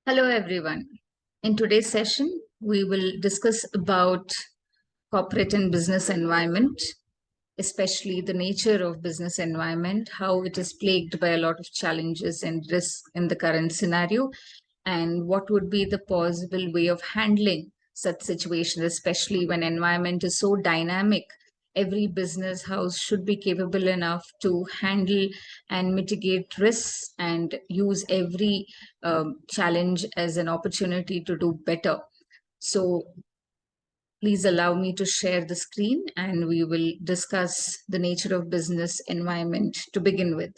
Hello, everyone. In today's session, we will discuss about corporate and business environment, especially the nature of business environment, how it is plagued by a lot of challenges and risks in the current scenario, and what would be the possible way of handling such situations, especially when environment is so dynamic. Every business house should be capable enough to handle and mitigate risks and use every challenge as an opportunity to do better. So please allow me to share the screen and we will discuss the nature of business environment to begin with.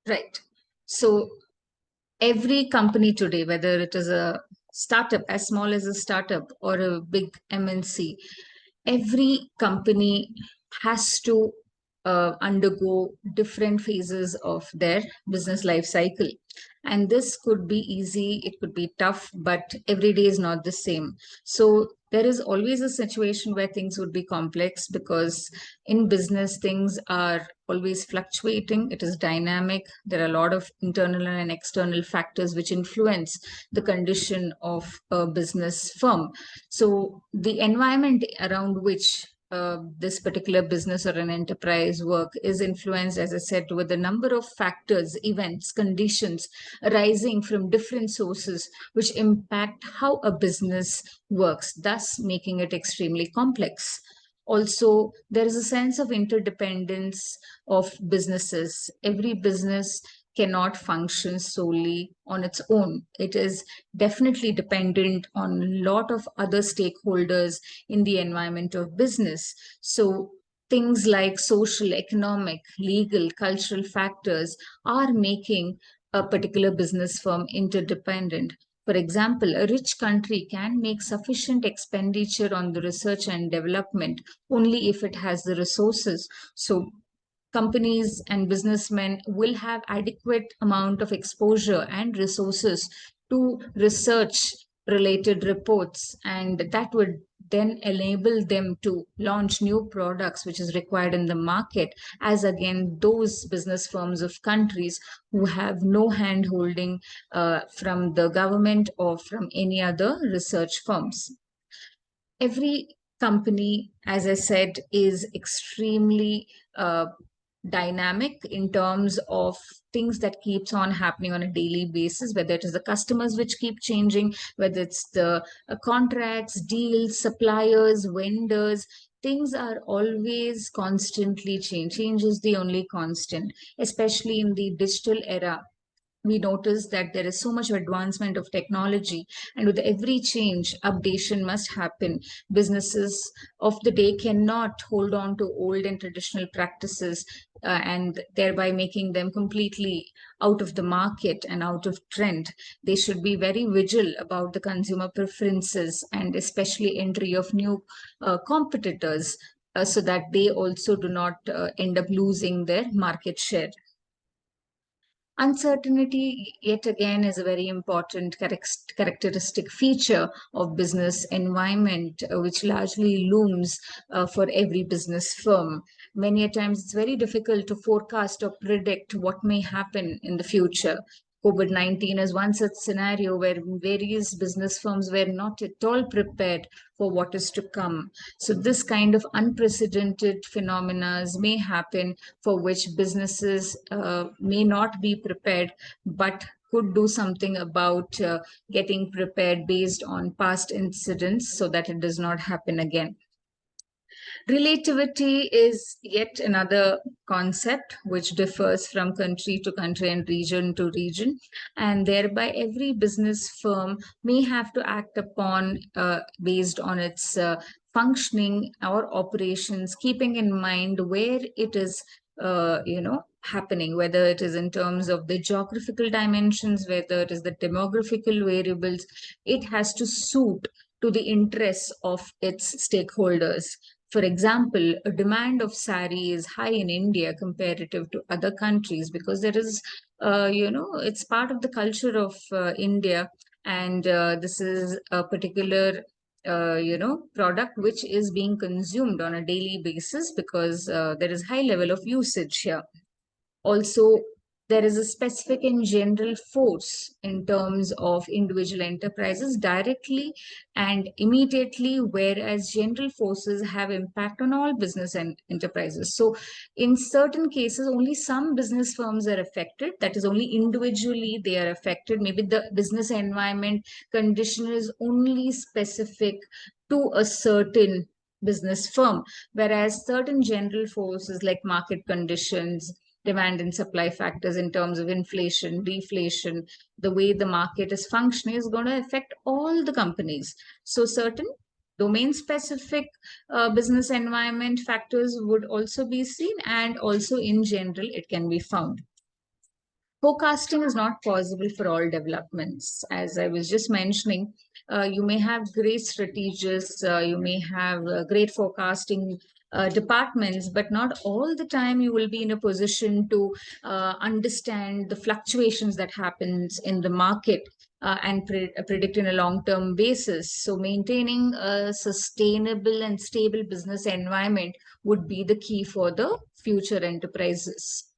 Right. So every company today, whether it is a startup, as small as a startup or a big MNC, every company has to undergo different phases of their business life cycle. And this could be easy, it could be tough, but every day is not the same. So there is always a situation where things would be complex because in business, things are always fluctuating, it is dynamic. There are a lot of internal and external factors which influence the condition of a business firm. So the environment around which this particular business or an enterprise work is influenced, as I said, with a number of factors, events, conditions arising from different sources which impact how a business works, thus making it extremely complex. Also, there is a sense of interdependence of businesses. Every business cannot function solely on its own. It is definitely dependent on a lot of other stakeholders in the environment of business. So things like social, economic, legal, cultural factors are making a particular business firm interdependent. For example, a rich country can make sufficient expenditure on the research and development only if it has the resources. So companies and businessmen will have adequate amount of exposure and resources to research related reports, and that would then enable them to launch new products which is required in the market, as again those business firms of countries who have no hand holding from the government or from any other research firms. Every company, as I said, is extremely dynamic in terms of things that keeps on happening on a daily basis, whether it is the customers which keep changing, whether it's the contracts, deals, suppliers, vendors. Things are always constantly change. Change is the only constant, especially in the digital era. We notice that there is so much advancement of technology, and with every change updation must happen. Businesses of the day cannot hold on to old and traditional practices, and thereby making them completely out of the market and out of trend. They should be very vigilant about the consumer preferences and especially entry of new competitors, so that they also do not end up losing their market share. Uncertainty, yet again, is a very important characteristic feature of business environment, which largely looms for every business firm. Many a times, it's very difficult to forecast or predict what may happen in the future. COVID-19 is one such scenario where various business firms were not at all prepared for what is to come. So this kind of unprecedented phenomena may happen, for which businesses may not be prepared, but could do something about getting prepared based on past incidents so that it does not happen again. Relativity is yet another concept which differs from country to country and region to region, and thereby every business firm may have to act upon based on its functioning or operations, keeping in mind where it is, happening, whether it is in terms of the geographical dimensions, whether it is the demographical variables. It has to suit to the interests of its stakeholders. For example, a demand of sari is high in India comparative to other countries because there is, it's part of the culture of India, and this is a particular product which is being consumed on a daily basis, because there is high level of usage here. Also, there is a specific and general force in terms of individual enterprises directly and immediately, whereas general forces have impact on all business and enterprises. So in certain cases, only some business firms are affected. That is, only individually they are affected. Maybe the business environment condition is only specific to a certain business firm, whereas certain general forces like market conditions, demand and supply factors in terms of inflation, deflation, the way the market is functioning is going to affect all the companies. So certain domain specific business environment factors would also be seen, and also in general it can be found. Forecasting is not possible for all developments. As I was just mentioning, you may have great strategists, you may have great forecasting departments, but not all the time you will be in a position to understand the fluctuations that happens in the market and predict in a long-term basis. So maintaining a sustainable and stable business environment would be the key for the future enterprises.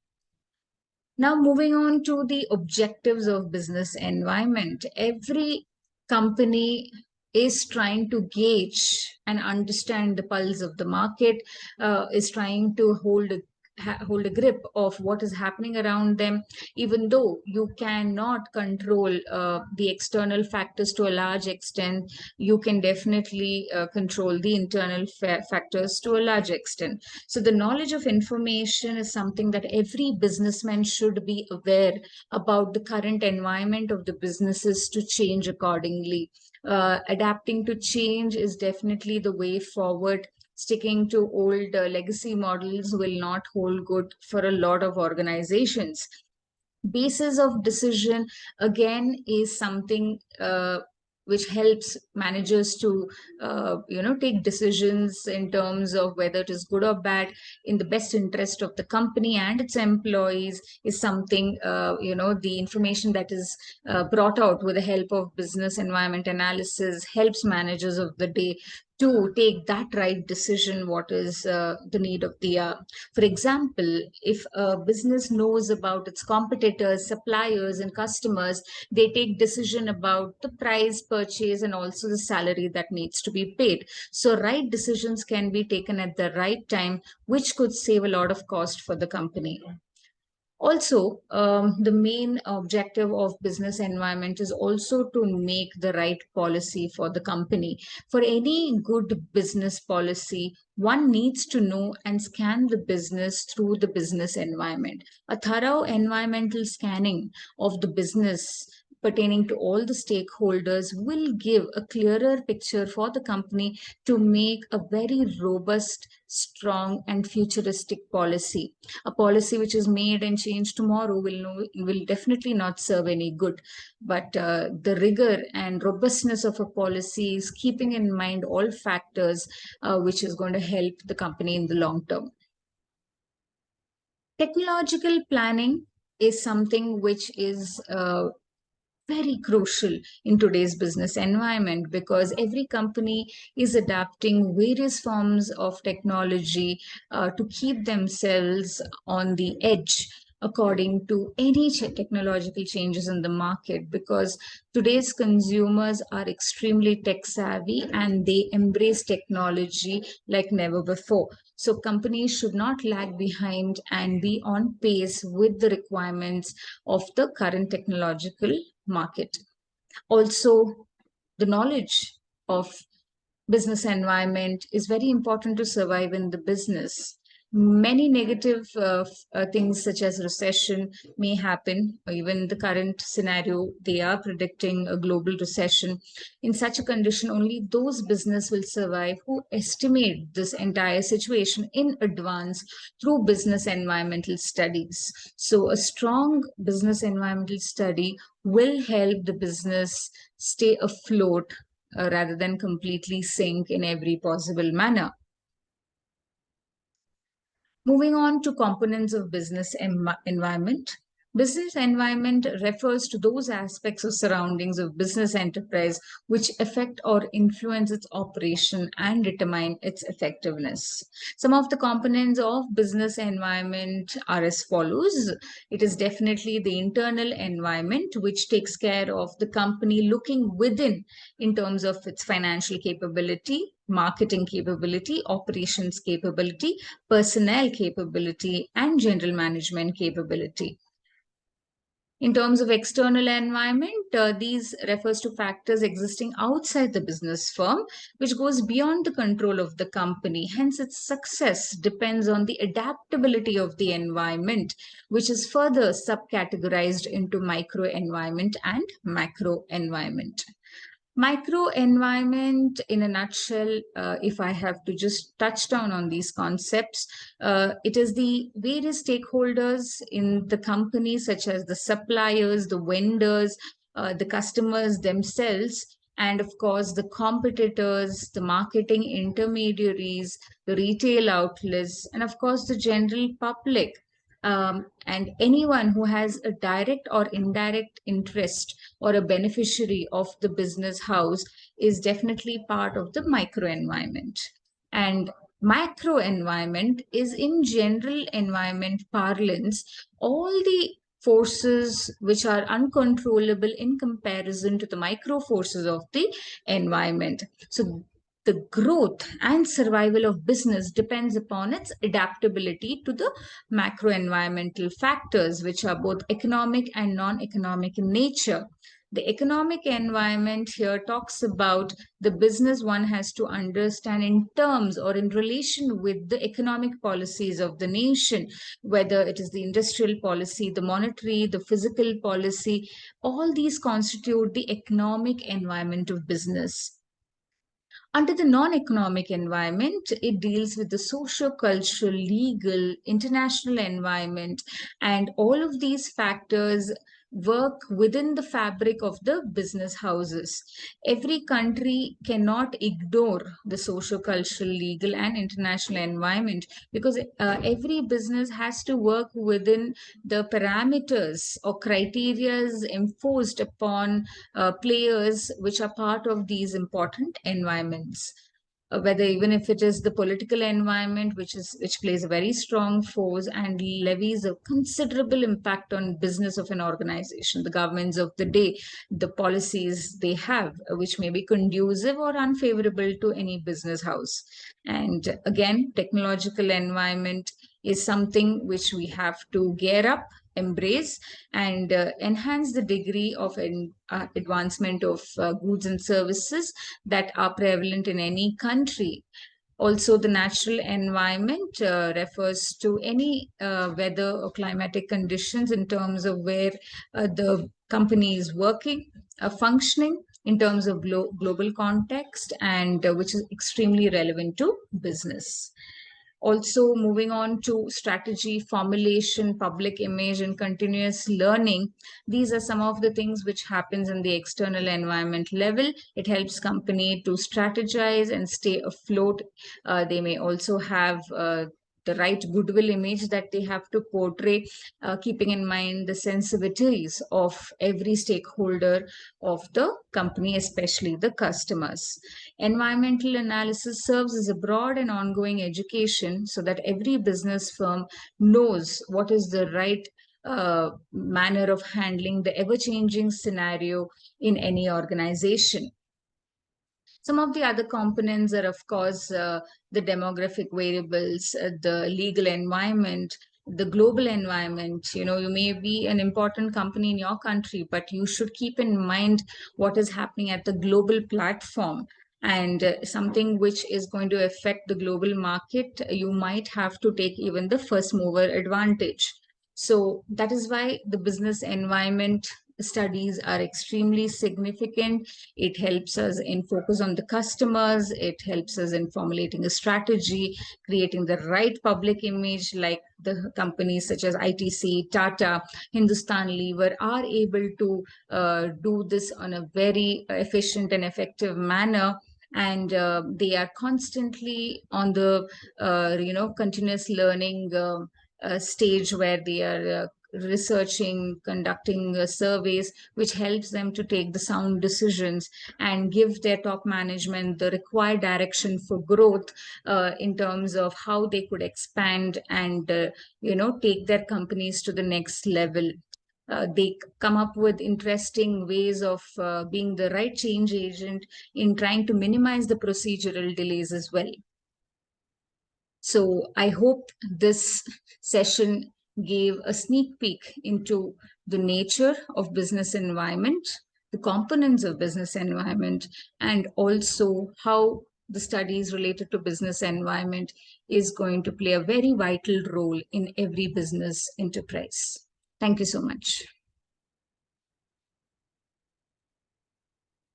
Now, moving on to the objectives of business environment. Every company is trying to gauge and understand the pulse of the market, is trying to hold a grip of what is happening around them. Even though you cannot control the external factors to a large extent, you can definitely control the internal factors to a large extent. So the knowledge of information is something that every businessman should be aware about the current environment of the businesses to change accordingly. Adapting to change is definitely the way forward. Sticking to old legacy models will not hold good for a lot of organizations. Basis of decision, again, is something which helps managers to take decisions in terms of whether it is good or bad in the best interest of the company and its employees, is something the information that is brought out with the help of business environment analysis helps managers of the day to take that right decision, what is the need of the hour. For example, if a business knows about its competitors, suppliers, and customers, they take decision about the price, purchase, and also the salary that needs to be paid. So right decisions can be taken at the right time, which could save a lot of cost for the company. Also, the main objective of business environment is also to make the right policy for the company. For any good business policy, one needs to know and scan the business through the business environment. A thorough environmental scanning of the business pertaining to all the stakeholders will give a clearer picture for the company to make a very robust, strong, and futuristic policy. A policy which is made and changed tomorrow will definitely not serve any good. But the rigor and robustness of a policy is keeping in mind all factors, which is going to help the company in the long term. Technological planning is something which is very crucial in today's business environment, because every company is adapting various forms of technology to keep themselves on the edge according to any technological changes in the market, because today's consumers are extremely tech savvy and they embrace technology like never before. So companies should not lag behind and be on pace with the requirements of the current technological market. Also, the knowledge of business environment is very important to survive in the business. Many negative things such as recession may happen. Even the current scenario, they are predicting a global recession. In such a condition, only those business will survive who estimate this entire situation in advance through business environmental studies. So a strong business environmental study will help the business stay afloat rather than completely sink in every possible manner. Moving on to components of business environment. Business environment refers to those aspects of surroundings of business enterprise which affect or influence its operation and determine its effectiveness. Some of the components of business environment are as follows. It is definitely the internal environment, which takes care of the company looking within in terms of its financial capability, marketing capability, operations capability, personnel capability, and general management capability. In terms of external environment, these refers to factors existing outside the business firm, which goes beyond the control of the company. Hence, its success depends on the adaptability of the environment, which is further subcategorized into micro environment and macro environment. Micro environment, in a nutshell, if I have to just touch down on these concepts, it is the various stakeholders in the company, such as the suppliers, the vendors, the customers themselves, and of course, the competitors, the marketing intermediaries, the retail outlets, and of course, the general public. And anyone who has a direct or indirect interest or a beneficiary of the business house is definitely part of the micro environment. And macro environment is, in general environment parlance, all the forces which are uncontrollable in comparison to the micro forces of the environment. So the growth and survival of business depends upon its adaptability to the macro environmental factors, which are both economic and non-economic in nature. The economic environment here talks about the business one has to understand in terms or in relation with the economic policies of the nation, whether it is the industrial policy, the monetary, the physical policy. All these constitute the economic environment of business. Under the non-economic environment, it deals with the socio-cultural, legal, international environment, and all of these factors work within the fabric of the business houses. Every country cannot ignore the socio-cultural, legal, and international environment, because every business has to work within the parameters or criterias imposed upon players which are part of these important environments. Whether even if it is the political environment, which plays a very strong force and levies a considerable impact on business of an organization, the governments of the day, the policies they have, which may be conducive or unfavorable to any business house. And again, technological environment is something which we have to gear up, embrace, and enhance the degree of advancement of goods and services that are prevalent in any country. Also, the natural environment refers to any weather or climatic conditions in terms of where the company is working, functioning in terms of global context, and which is extremely relevant to business. Also, moving on to strategy formulation, public image, and continuous learning. These are some of the things which happens in the external environment level. It helps company to strategize and stay afloat. They may also have the right goodwill image that they have to portray, keeping in mind the sensitivities of every stakeholder of the company, especially the customers. Environmental analysis serves as a broad and ongoing education so that every business firm knows what is the right manner of handling the ever-changing scenario in any organization. Some of the other components are, of course, the demographic variables, the legal environment, the global environment. You know, you may be an important company in your country, but you should keep in mind what is happening at the global platform. And something which is going to affect the global market, you might have to take even the first mover advantage. So that is why the business environment studies are extremely significant. It helps us in focus on the customers. It helps us in formulating a strategy, creating the right public image, like the companies such as ITC, Tata, Hindustan Lever are able to do this on a very efficient and effective manner. And they are constantly on the continuous learning stage, where they are researching, conducting surveys, which helps them to take the sound decisions and give their top management the required direction for growth in terms of how they could expand and take their companies to the next level. They come up with interesting ways of being the right change agent in trying to minimize the procedural delays as well. So I hope this session gave a sneak peek into the nature of business environment, the components of business environment, and also how the studies related to business environment is going to play a very vital role in every business enterprise. Thank you so much.